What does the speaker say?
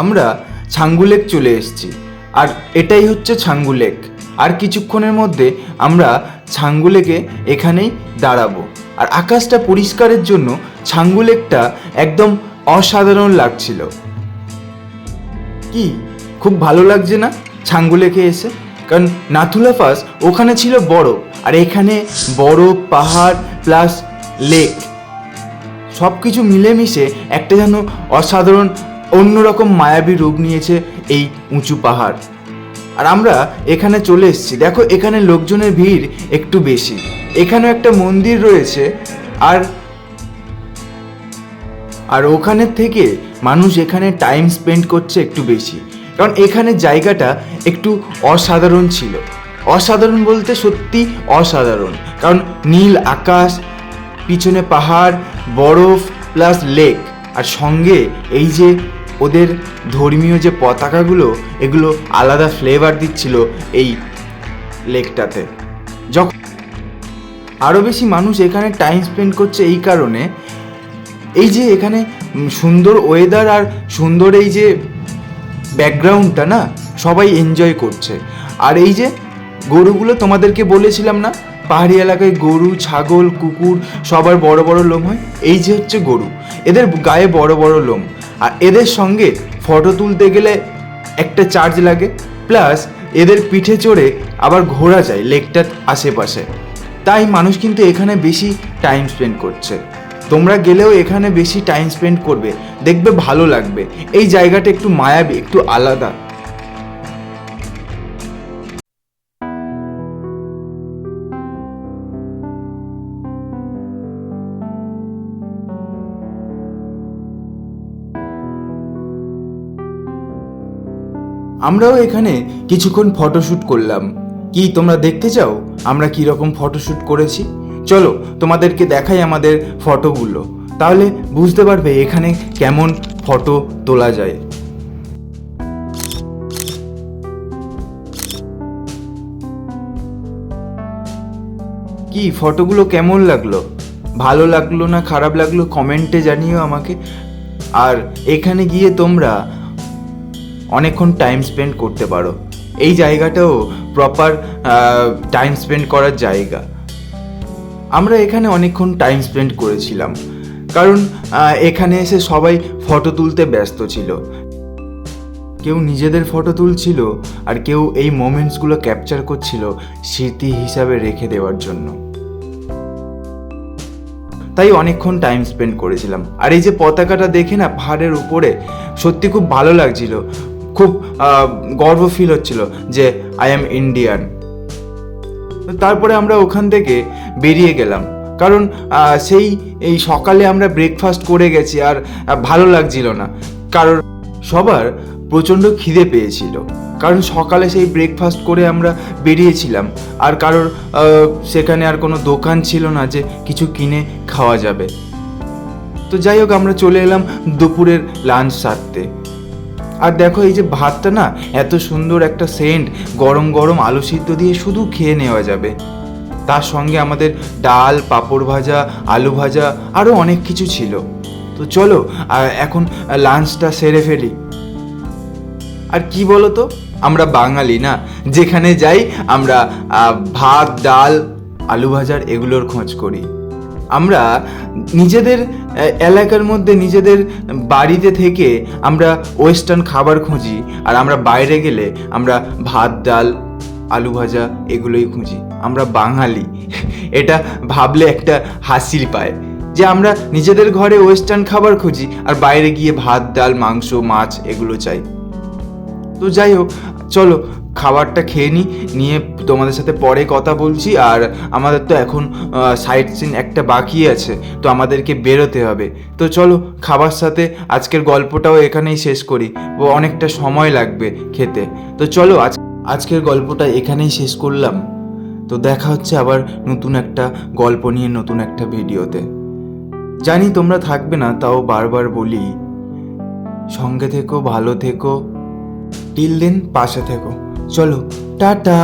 আমরা ছাঙ্গু লেক চলে এসেছি, আর এটাই হচ্ছে ছাঙ্গু লেক। আর কিছুক্ষণের মধ্যে আমরা ছাঙ্গু লেকে এখানেই দাঁড়াবো। আর আকাশটা পরিষ্কারের জন্য ছাঙ্গু লেকটা একদম অসাধারণ লাগছিল। কি খুব ভালো লাগছে না ছাঙ্গু লেকে এসে? কারণ নাথুলা পাস ওখানে ছিল বরফ, আর এখানে বরফ, পাহাড় প্লাস লেক সব কিছু মিলেমিশে একটা যেন অসাধারণ অন্যরকম মায়াবী রূপ নিয়েছে এই উঁচু পাহাড়। আর আমরা এখানে চলে এসেছি। দেখো এখানে লোকজনের ভিড় একটু বেশি। এখানেও একটা মন্দির রয়েছে, আর ওখানের থেকে মানুষ এখানে টাইম স্পেন্ড করছে একটু বেশি, কারণ এখানে জায়গাটা একটু অসাধারণ ছিল। অসাধারণ বলতে সত্যি অসাধারণ, কারণ নীল আকাশ, পিছনে পাহাড়, বরফ প্লাস লেক, আর সঙ্গে এই যে ওদের ধর্মীয় যে পতাকাগুলো, এগুলো আলাদা ফ্লেভার দিচ্ছিল এই লেকটাতে। যখন আরও বেশি মানুষ এখানে টাইম স্পেন্ড করছে এই কারণে, এই যে এখানে সুন্দর ওয়েদার আর সুন্দর এই যে ব্যাকগ্রাউন্ডটা না, সবাই এনজয় করছে। আর এই যে গরুগুলো তোমাদেরকে বলেছিলাম না, পাহাড়ি এলাকায় গরু, ছাগল, কুকুর সবার বড় বড় লোম হয়। এই যে হচ্ছে গরু, এদের গায়ে বড় বড় লোম। আর এদের সঙ্গে ফটো তুলতে গেলে একটা চার্জ লাগে, প্লাস এদের পিঠে চড়ে আবার ঘোরা যায় লেকটার আশেপাশে। তাই মানুষ কিন্তু এখানে বেশি টাইম স্পেন্ড করছে। তোমরা গেলেও এখানে বেশি টাইম স্পেন্ড করবে, দেখবে ভালো লাগবে। এই জায়গাটা একটু মায়াবী, একটু আলাদা। আমরাও এখানে কিছুক্ষণ ফটোশ্যুট করলাম। কি তোমরা দেখতে চাও আমরা কি রকম ফটোশ্যুট করেছি? চলো তোমাদেরকে দেখাই আমাদের ফটোগুলো, তাহলে বুঝতে পারবে এখানে কেমন ফটো তোলা যায়। কি ফটোগুলো কেমন লাগলো? ভালো লাগলো না খারাপ লাগলো কমেন্টে জানিও আমাকে। আর এখানে গিয়ে তোমরা অনেকক্ষণ টাইম স্পেন্ড করতে পারো। এই জায়গাটাও প্রপার টাইম স্পেন্ড করার জায়গা। আমরা এখানে অনেকক্ষণ টাইম স্পেন্ড করেছিলাম, কারণ এখানে এসে সবাই ফটো তুলতে ব্যস্ত ছিল। কেউ নিজেদের ফটো তুলছিল, আর কেউ এই মোমেন্টসগুলো ক্যাপচার করছিল স্মৃতি হিসাবে রেখে দেওয়ার জন্য। তাই অনেকক্ষণ টাইম স্পেন্ড করেছিলাম। আর এই যে পতাকাটা দেখে না পাহাড়ের উপরে, সত্যি খুব ভালো লাগছিল, খুব গর্ব ফিল হচ্ছিল যে আই অ্যাম ইন্ডিয়ান। তারপরে আমরা ওখান থেকে বেরিয়ে গেলাম, কারণ এই সকালে আমরা ব্রেকফাস্ট করে গেছি, আর ভালো লাগছিল না, কারণ সবার প্রচণ্ড খিদে পেয়েছিল, কারণ সকালে সেই ব্রেকফাস্ট করে আমরা বেরিয়েছিলাম, আর কারোর সেখানে আর কোনো দোকান ছিল না যে কিছু কিনে খাওয়া যাবে। তো যাই হোক, আমরা চলে এলাম দুপুরের লাঞ্চ সারতে। আর দেখো এই যে ভাতটা না, এত সুন্দর একটা সেন্ট, গরম গরম আলু সিদ্ধ দিয়ে শুধু খেয়ে নেওয়া যাবে। তার সঙ্গে আমাদের ডাল, পাঁপড় ভাজা, আলু ভাজা, আরও অনেক কিছু ছিল। তো চলো এখন লাঞ্চটা সেরে ফেলি। আর কি বলো তো, আমরা বাঙালি না, যেখানে যাই আমরা ভাত, ডাল, আলু ভাজার এগুলোর খোঁজ করি। আমরা নিজেদের এলাকার মধ্যে, নিজেদের বাড়িতে থেকে আমরা ওয়েস্টার্ন খাবার খুঁজি, আর আমরা বাইরে গেলে আমরা ভাত, ডাল, আলু ভাজা এগুলোই খুঁজি। আমরা বাঙালি, এটা ভাবলে একটা হাসি পায় যে আমরা নিজেদের ঘরে ওয়েস্টার্ন খাবার খুঁজি, আর বাইরে গিয়ে ভাত, ডাল, মাংস, মাছ এগুলো চাই। তো যাই হোক, চলো খাবারটা খেয়ে নিয়ে তোমাদের সাথে পরে কথা বলছি। আর আমাদের তো এখন সাইট সিন একটা বাকি আছে, তো আমাদেরকে বেরোতে হবে। তো চলো খাবার সাথে আজকের গল্পটাও এখানেই শেষ করি, ও অনেকটা সময় লাগবে খেতে। তো চলো আজকের গল্পটা এখানেই শেষ করলাম। তো দেখা হচ্ছে আবার নতুন একটা গল্প নিয়ে, নতুন একটা ভিডিওতে। জানি তোমরা থাকবে না, তাও বারবার বলি, সঙ্গে থেকো, ভালো থেকো, টিল দিন পাশে থেকো। চলো টাটা।